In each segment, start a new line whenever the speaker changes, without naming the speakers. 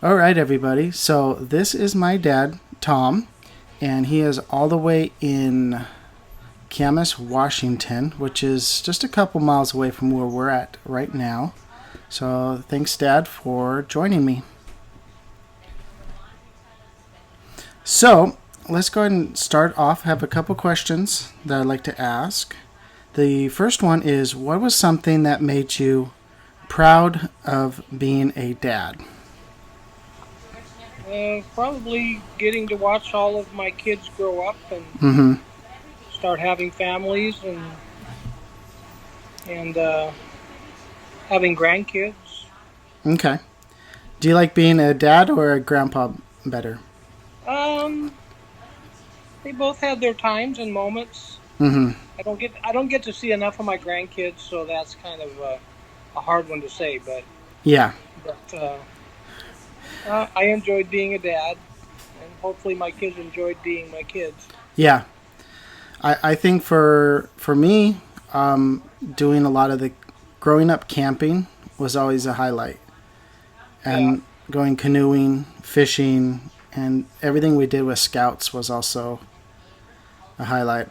All right, everybody. So this is my dad, Tom, and he is all the way in Camas, Washington, which is just a couple miles away from where we're at right now. So thanks, Dad, for joining me. So let's go ahead and start off. I have a couple questions that I'd like to ask. The first one is, what was something that made you proud of being a dad?
Probably getting to watch all of my kids grow up and
Mm-hmm.
start having families and having grandkids.
Okay. Do you like being a dad or a grandpa better?
Um, they both have their times and moments.
Mm-hmm.
I don't get to see enough of my grandkids, so that's kind of a hard one to say.
Yeah.
But I enjoyed being a dad, and hopefully my kids enjoyed being my kids.
Yeah. I think for me, doing a lot of the growing up camping was always a highlight.
Yeah,
And going canoeing, fishing, and everything we did with scouts was also a highlight.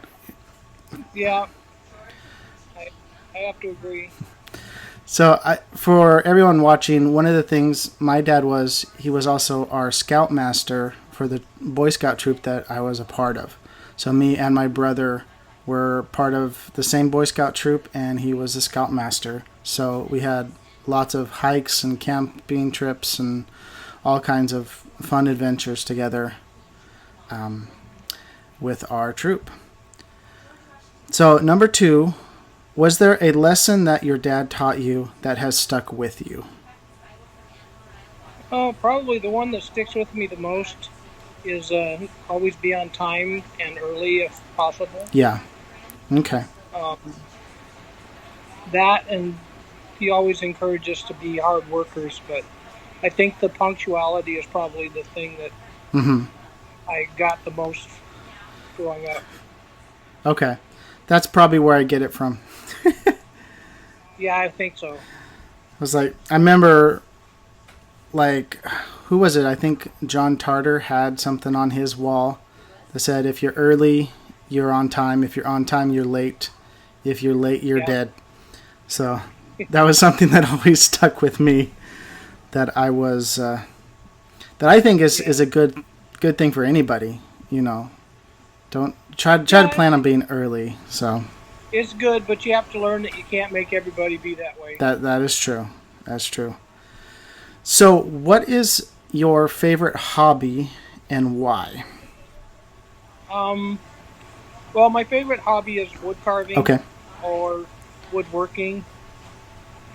yeah, I I have to agree.
So for everyone watching, one of the things my dad was, he was also our scoutmaster for the Boy Scout troop that I was a part of. So me and my brother were part of the same Boy Scout troop, and he was the scoutmaster. So we had lots of hikes and camping trips and all kinds of fun adventures together um, with our troop. So number two, was there a lesson that your dad taught you that has stuck with you?
Oh, probably the one that sticks with me the most is always be on time and early if possible.
Yeah. Okay.
Um, that and he always encouraged us to be hard workers, but I think the punctuality is probably the thing that
Mm-hmm.
I got the most growing up.
Okay. That's probably where I get it from.
Yeah, I think so.
I was like, I remember, like, who was it? I think John Tarter had something on his wall that said, if you're early, you're on time. If you're on time, you're late. If you're late, you're
Yeah,
dead. So that was something that always stuck with me. That I was, that I think
yeah,
is a good thing for anybody. You know, don't try to
yeah.
plan on being early. So
It's good, but you have to learn that you can't make everybody be that way.
that is true. That's true. So, what is your favorite hobby and why?
Um, well, my favorite hobby is wood carving
Okay.
or woodworking,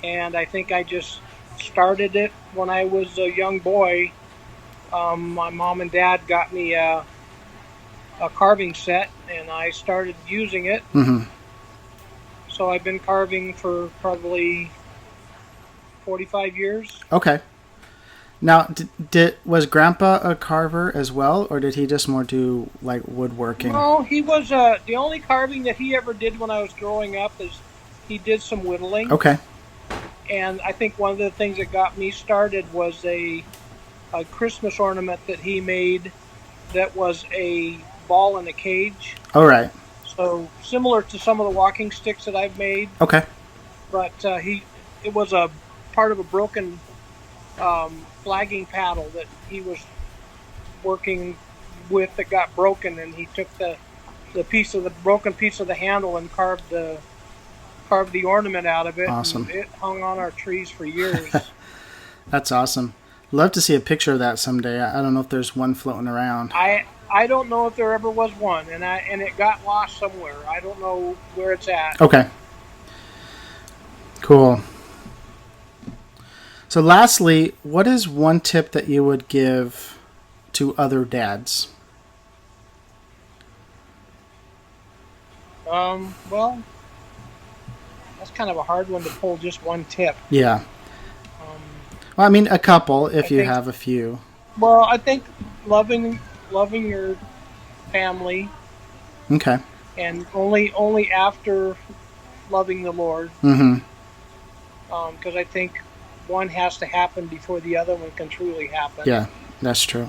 and I think I just started it when I was a young boy. My mom and dad got me a carving set, and I started using it.
Mm-hmm.
So I've been carving for probably 45 years.
Okay. Now, was Grandpa a carver as well, or did he just more do like woodworking?
No, he was the only carving that he ever did when I was growing up is he did some whittling,
Okay.
and I think one of the things that got me started was a Christmas ornament that he made that was a ball in a cage.
All right.
So similar to some of the walking sticks that I've made,
Okay.
but he it was a part of a broken flagging paddle that he was working with that got broken, and he took the piece of the broken piece of the handle and carved the ornament out of it, and
Awesome.
it hung on our trees for years.
That's awesome. Love to see a picture of that someday. I don't know if there's one floating around.
I don't know if there ever was one, and it got lost somewhere. I don't know where it's at.
Okay. Cool. So, lastly, what is one tip that you would give to other dads?
Well, that's kind of a hard one to pull just one tip.
Yeah.
Um,
Well, I mean, a couple
I
if you
think
have a few.
well, I think loving your family,
Okay.
and only after loving the Lord,
Mm-hmm.
because I think one has to happen before the other one can truly happen.
Yeah, that's true.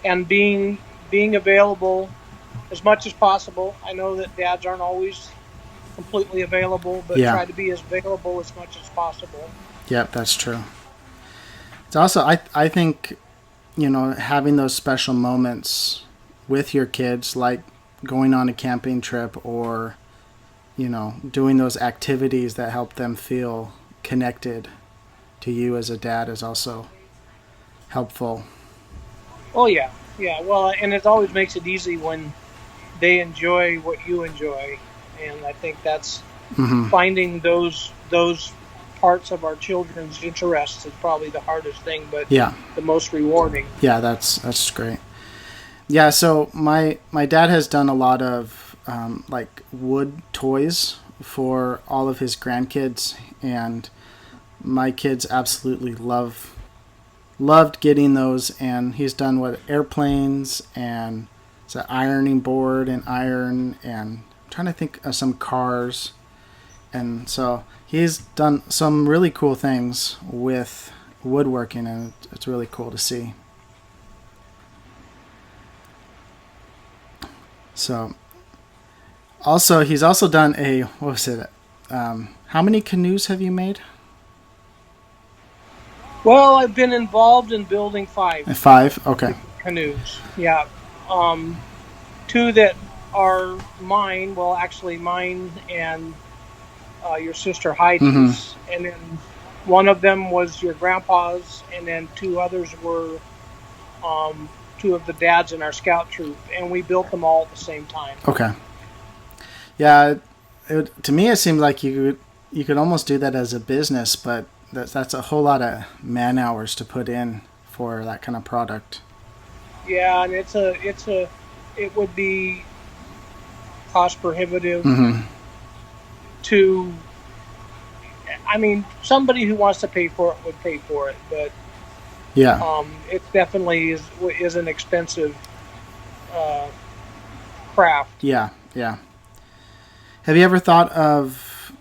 And being available as much as possible. I know that dads aren't always completely available, but
Yeah.
try to be as available as much as possible.
Yep, that's true. It's also, I think, having those special moments with your kids, like going on a camping trip or, doing those activities that help them feel connected to you as a dad is also helpful.
Oh yeah, yeah. Well, and it always makes it easy when they enjoy what you enjoy, and I think that's finding those parts of our children's interests is probably the hardest thing, but
Yeah.
the most rewarding.
Yeah, that's great. Yeah, so my dad has done a lot of like wood toys for all of his grandkids, and my kids absolutely loved getting those. And he's done airplanes and it's an ironing board and iron, and I'm trying to think of some cars. And so he's done some really cool things with woodworking, and it's really cool to see. So, also, he's also done what was it? How many canoes have you made?
Well, I've been involved in building 5.
5? Okay.
Canoes. Yeah. 2 that are mine. Well, actually, mine and your sister Heidi's, and then one of them was your grandpa's, and then 2 others were 2 of the dads in our scout troop, and we built them all at the same time.
Okay. Yeah, to me it seemed like you could almost do that as a business, but that's a whole lot of man hours to put in for that kind of product.
Yeah, and it would be cost prohibitive to. I mean, somebody who wants to pay for it would pay for it, but
yeah,
it definitely is an expensive craft.
Yeah. Have you ever thought of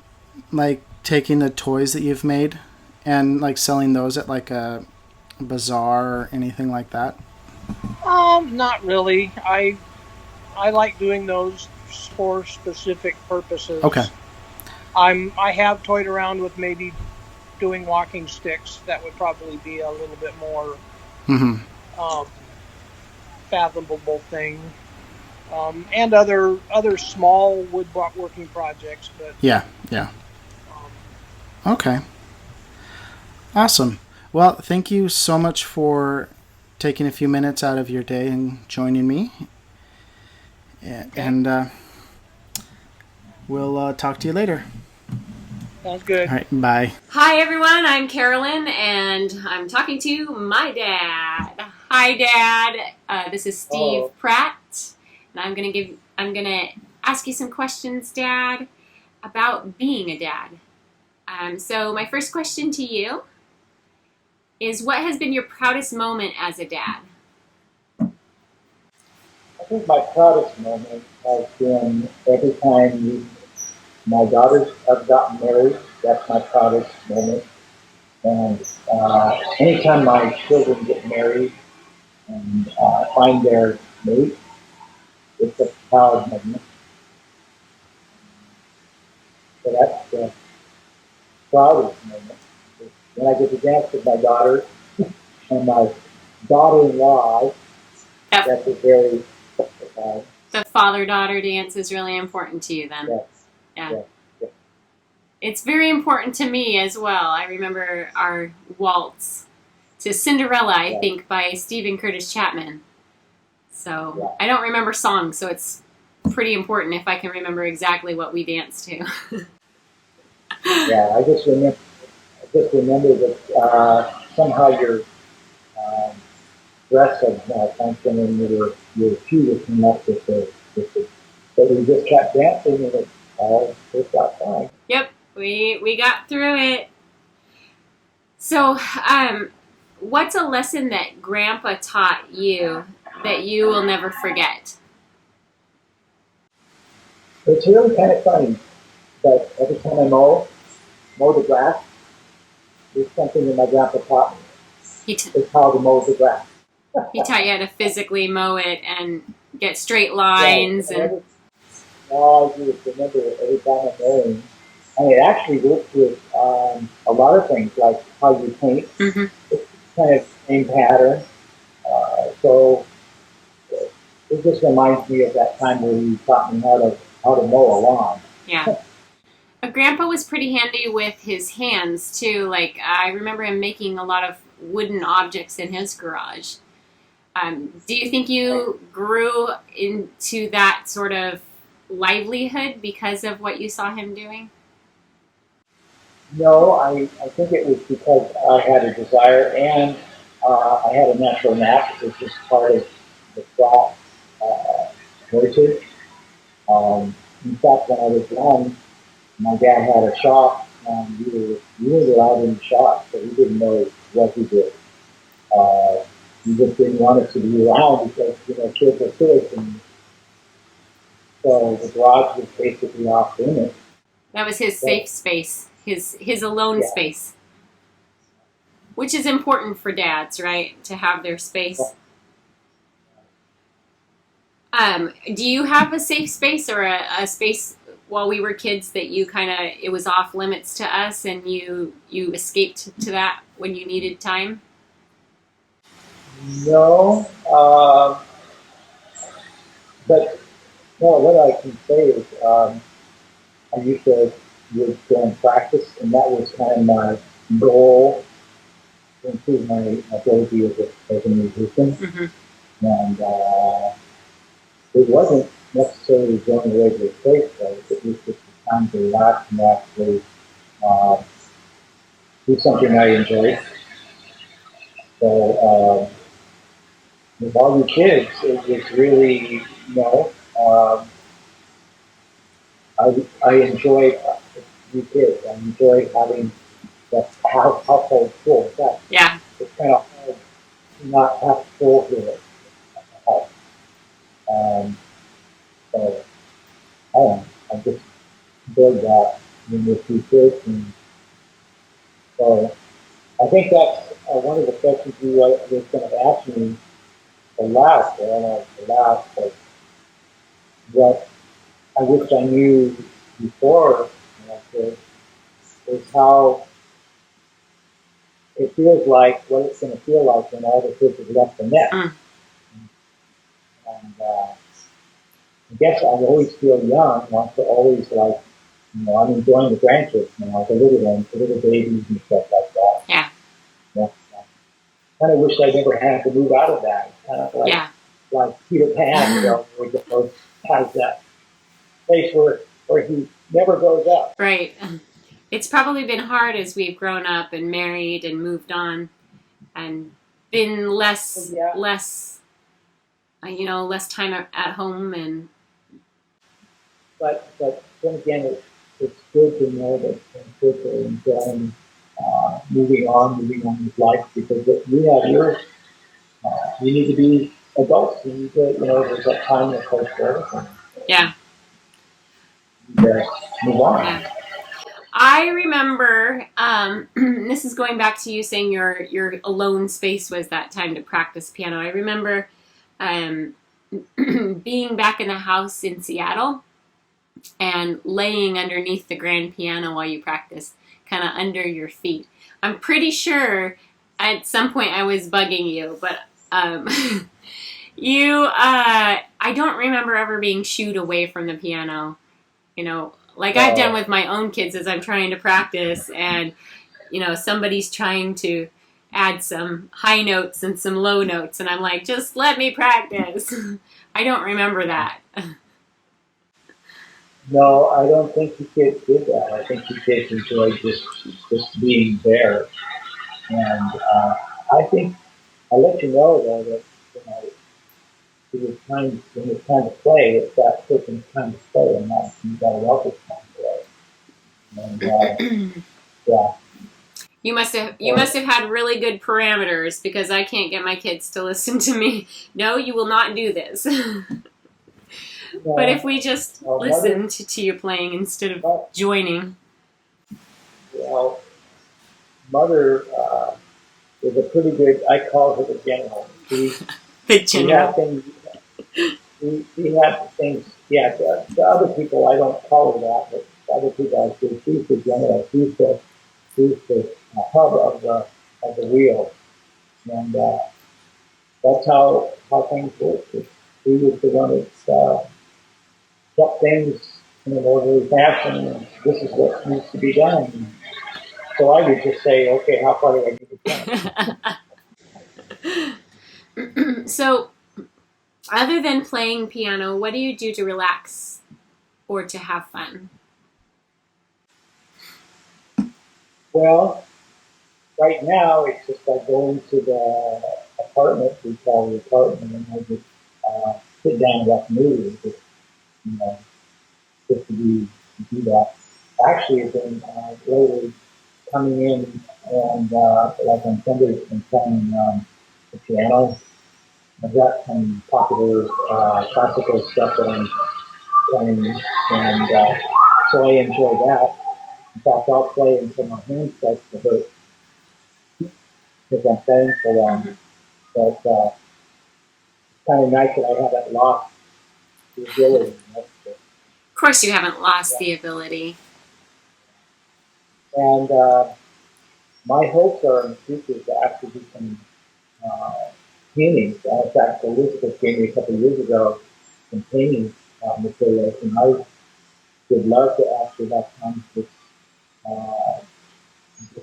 like taking the toys that you've made and like selling those at like a bazaar or anything like that?
Not really. I like doing those for specific purposes.
Okay.
I have toyed around with maybe doing walking sticks. That would probably be a little bit more fathomable thing. And other small woodworking projects, but
yeah. Okay. Awesome. Well, thank you so much for taking a few minutes out of your day and joining me. And we'll talk to you later.
Sounds good.
All right. Bye.
Hi, everyone. I'm Carolyn, and I'm talking to my dad. Hi, Dad. This is Steve Pratt, and I'm gonna ask you some questions, Dad, about being a dad. So my first question to you is, what has been your proudest moment as a dad?
I think my proudest moment has been every time my daughters have gotten married. That's my proudest moment. And anytime my children get married and find their mate, it's a proud moment. So that's the proudest moment. When I get to dance with my daughters and my daughter-in-law, that's a very
The father-daughter dance is really important to you then?
Yes. Yeah.
It's very important to me as well. I remember our waltz to Cinderella, I think, by Stephen Curtis Chapman. So I don't remember songs, so it's pretty important if I can remember exactly what we danced to.
I just remember that somehow your breasts had malfunctioned and your feet were connected with the but we just kept dancing and it all worked out fine.
Yep, we got through it. So, what's a lesson that Grandpa taught you that you will never forget?
It's really kind of funny, but every time I mow the grass, It's something that my grandpa taught me.
He, t-
It's how to mow the grass.
he taught you how to physically mow it and get straight
Right.
lines and
All I do is remember every time I'm mowing. And it actually works with a lot of things, like how you paint.
mm-hmm.
It's kind of the same pattern. So it just reminds me of that time where you taught me how to mow a lawn.
Yeah. Grandpa was pretty handy with his hands too. Like I remember him making a lot of wooden objects in his garage. Do you think you grew into that sort of livelihood because of what you saw him doing?
No, I think it was because I had a desire and I had a natural knack. It was just part of the craft heritage. In fact, when I was young, my dad had a shop, and we were allowed in the shop, so we didn't know what he did. We just didn't want us to be around because kids are kids, and so the garage was basically off limits.
That was his
So,
safe space, his alone
yeah.
space, which is important for dads, right? To have their space. Do you have a safe space or a space while we were kids that you it was off limits to us and you escaped to that when you needed time?
No, but no. What I can say is, I used to would go and practice, and that was kind of my goal to improve my ability as a musician.
Mm-hmm.
And it wasn't necessarily going to regular place, though. It was just a time to relax and actually uh, do something I enjoyed. So with all your kids, it was really, I enjoyed new kids. I enjoyed having the household full. In fact,
Yeah.
it's kind of hard to not have full here at the house. So I just enjoyed that with two kids, and so I think that's one of the questions you was going to ask me the last. I don't know if the last, but what I wish I knew before is how it feels like, what it's going to feel like when all the kids have left the nest.
Mm.
And I guess I always feel young, want to always I'm enjoying the grandkids now, the little ones, the little babies and stuff like that.
Yeah.
Yeah. Kind of wish I never had to move out of that. Kind of like Peter Pan, where he goes, has that place where he never goes up.
Right. It's probably been hard as we've grown up and married and moved on and been less less time at home and.
But then again, it's good to know that kids are enjoying moving on with life, because we have yours. You need to be adults. You need to, there's that time that goes forward.
Yeah.
Move on.
Yeah. I remember, this is going back to you saying your alone space was that time to practice piano. I remember being back in the house in Seattle and laying underneath the grand piano while you practice, kind of under your feet. I'm pretty sure at some point I was bugging you, but I don't remember ever being shooed away from the piano, like I've done with my own kids as I'm trying to practice, and somebody's trying to add some high notes and some low notes, and I'm like, just let me practice. I don't remember that.
No, I don't think you kids did that. I think you kids enjoyed just being there. And I think I let you know though that when it's time to play, it's that person's time to play, and not somebody else's time to play. And yeah.
You must have had really good parameters, because I can't get my kids to listen to me. No, you will not do this. But if we just listened to you playing instead of joining.
Well, mother is a pretty good. I call her the general.
The
We have
general.
things. We have things. Yeah, to other people, I don't call her that, but to other people, I say she's the general. She's the hub of the wheel, and that's how things work. She was the one that kept things in an orderly fashion, and this is what needs to be done. So I would just say, okay, how far do I need to go?
So, other than playing piano, what do you do to relax or to have fun?
Well, right now it's just I go into the apartment, we call the apartment, and I just sit down and watch movies, just, you know, just to do that. Actually, I've been lately coming in and like on Sundays and playing the piano. I've got some popular classical stuff that I'm playing, and so I enjoy that. In fact, I'll play until my hand starts to hurt because I'm playing so long. But it's kind of nice that I haven't lost the ability.
Of course, you haven't lost
Yeah.
the ability.
And my hopes are in the future to actually do some uh, paintings. In fact, Elizabeth gave me a couple of years ago some painting materials, and I would love to actually have time to uh,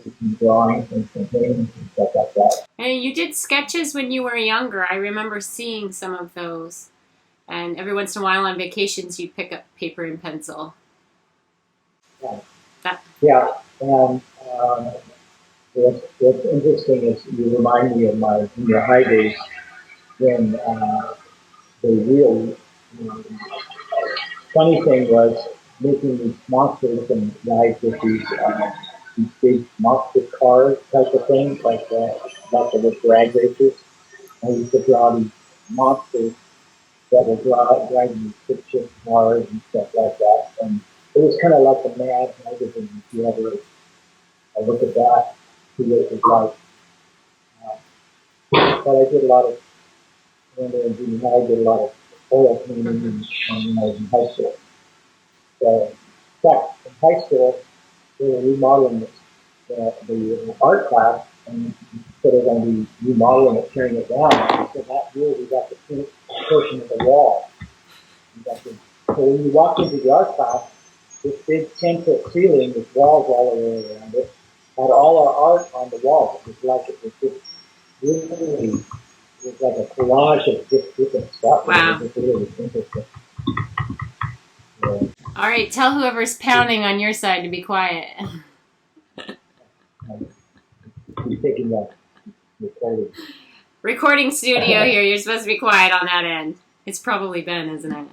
do some drawings and some paintings and stuff like that.
And you did sketches when you were younger. I remember seeing some of those. And every once in a while on vacations, you'd pick up paper and pencil.
Yeah,
That.
yeah. And what's interesting is you remind me of my junior high days when the real funny thing was making these monster-looking guys with these big monster cars type of thing, like the drag races. I used to draw these monsters that were driving these fiction cars and stuff like that. And it was kind of like a Mad magazine. If you ever look at that, see what it was like. But I did a lot of, when I was in junior high, I did a lot of oil painting when I was in high school. So, in fact, in high school, they were remodeling the art class, and instead of going to be remodeling it, tearing it down, so that year we got to paint a portion of the wall. So when you walk into the art class, this big 10-foot ceiling with walls all the way around it had all our art on the wall. It was like it was just really, it was like a collage of just different stuff.
Wow.
It was really interesting.
All right, tell whoever's pounding on your side to be quiet.
He's taking that recording.
Recording studio here. You're supposed to be quiet on that end. It's probably Ben, isn't it?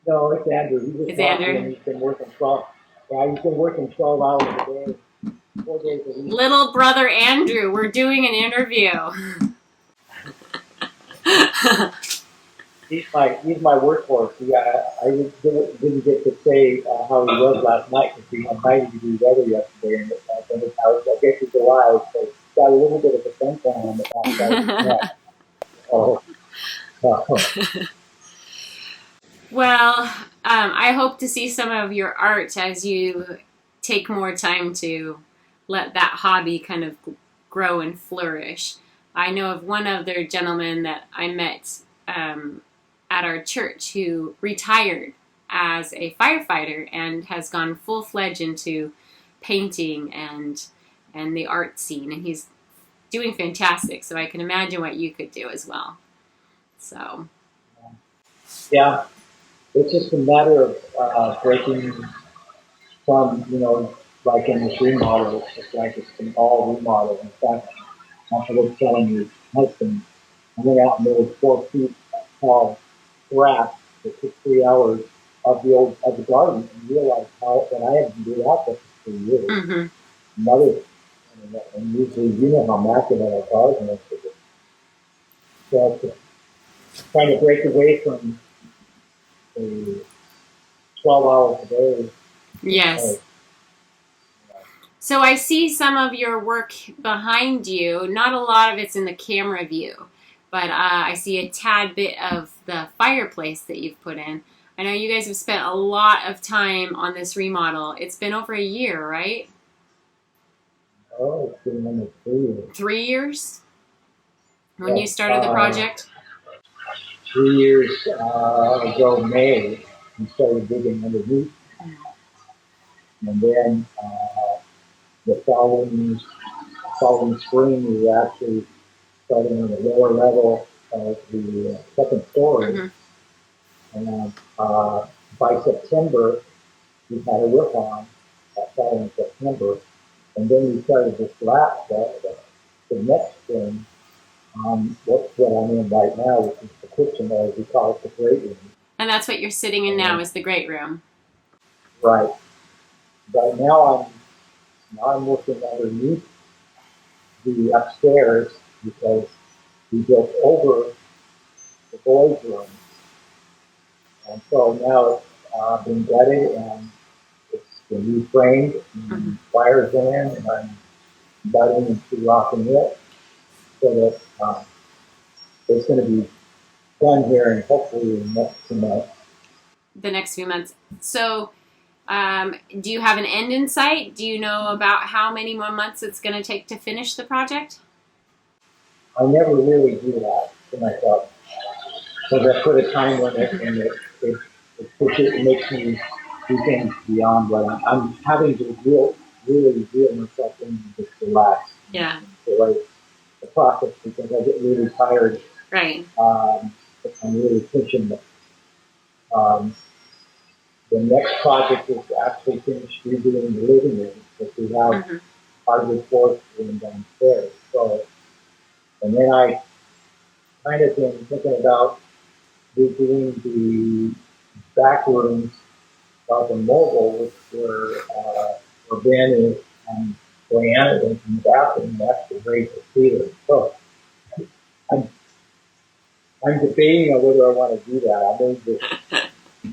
No, it's Andrew. He just
It's
walked
Andrew.
in. He's been working 12. Yeah, he's been working 12 hours a day, 4 days a week.
Little brother Andrew, we're doing an interview.
He's my workhorse. I didn't get to say how he was last night because we had 90-degree weather yesterday in his house. I guess he's alive, so he's got a little bit of a suntan on the backside of his neck. Oh.
Well, I hope to see some of your art as you take more time to let that hobby kind of grow and flourish. I know of one other gentleman that I met at our church who retired as a firefighter and has gone full-fledged into painting and the art scene, and he's doing fantastic. So I can imagine what you could do as well. So
Yeah, it's just a matter of breaking from, like in this remodel, it's just like it's an all remodel. In fact, I was telling your husband, I went out and made 4 feet tall grass that took 3 hours of the garden and realized how that I hadn't been doing that for 3 years. Another, and usually you know how massive our garden is. So trying to break away from the 12 hours a day.
yes. So I see some of your work behind you. Not a lot of it's in the camera view, but I see a tad bit of the fireplace that you've put in. I know you guys have spent a lot of time on this remodel. It's been over a year, right?
Oh, it's been almost 3 years.
3 years? When you
Yes,
started the project?
3 years ago, May, we started digging underneath. And then the following spring, we were actually starting on the lower level of the second story.
Mm-hmm.
And by September, we had a roof on that following September. And then we started this the next spring on what I'm in right now, which is the kitchen, or we call it the great room.
And that's what you're sitting in now, is the great room.
Right. But now I'm working underneath the upstairs because we built over the boys' room. And so now it's been gutted and it's been reframed and wires in, and I'm butting into rocking it so that it's going to be done here and hopefully in the next 2 months.
The next few months. So, do you have an end in sight? Do you know about how many more months it's going to take to finish the project?
I never really do that to myself because I put a time limit and it makes me do things beyond what I'm having to really reel myself in and just relax.
Yeah.
Like the process because I get really tired.
Right.
I'm really pushing it. The next project is to actually finish redoing the living room because we have hardwood floors room downstairs. So, and then I kind of been thinking about redoing the back rooms of the mobile, which where Ben is and Diana is in the bathroom. That's the raise the ceiling. So I'm debating on whether I want to do that. I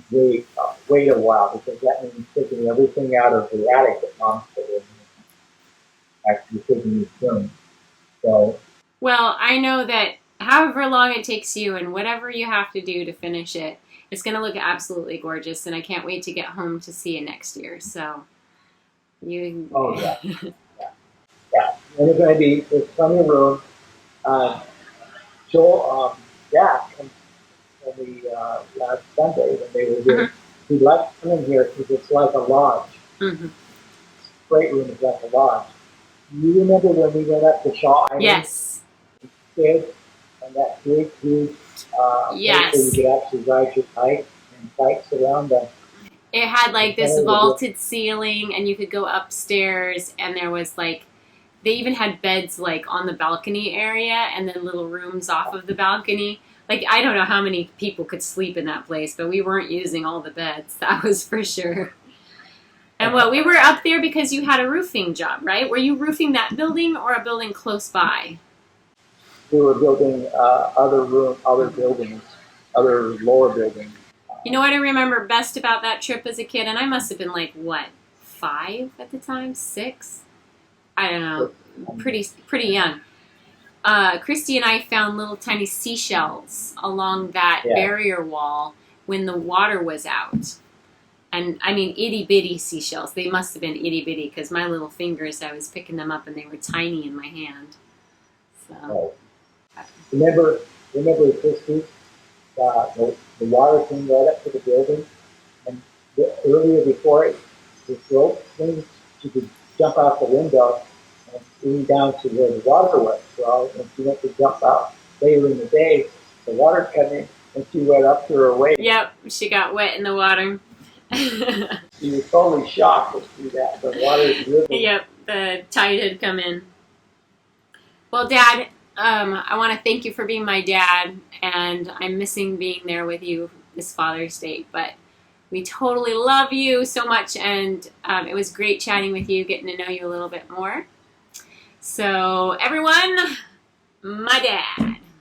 may just wait a while because that means taking everything out of the attic that Mom's put in, actually taking these rooms. So.
Well, I know that however long it takes you and whatever you have to do to finish it, it's going to look absolutely gorgeous, and I can't wait to get home to see it next year. So, you.
Oh yeah, yeah. And there's plenty of room. Joel, Jack, told me last Sunday when they were here, he'd like to come in here because it's like a lodge. Great room is like a lodge. You remember when we went up to Shaw Island?
Yes.
Kids, and that big, huge
yes.
place where you could actually ride your bike and bikes around the.
It had like this vaulted ceiling, and you could go upstairs, and there was like, they even had beds like on the balcony area, and then little rooms off of the balcony. Like, I don't know how many people could sleep in that place, but we weren't using all the beds. That was for sure. And we were up there because you had a roofing job, right? Were you roofing that building or a building close by?
We were building other buildings, other lower buildings.
You know what I remember best about that trip as a kid? And I must have been like, what, 5 at the time? 6? I don't know. Pretty young. Christy and I found little tiny seashells along that barrier wall when the water was out. And I mean, itty bitty seashells. They must have been itty bitty because my little fingers, I was picking them up and they were tiny in my hand. So.
Remember, Christy, the water came right up to the building, and earlier before it, the rope thing, she could jump out the window and swing down to where the water was. Well, when she went to jump out later in the day, the water came in, and she went up to her waist.
Yep, she got wet in the water.
She was totally shocked to see that. The water is really.
Yep, the tide had come in. Well, Dad, I want to thank you for being my dad, and I'm missing being there with you this Father's Day, but we totally love you so much, and it was great chatting with you, getting to know you a little bit more. So, everyone, my dad.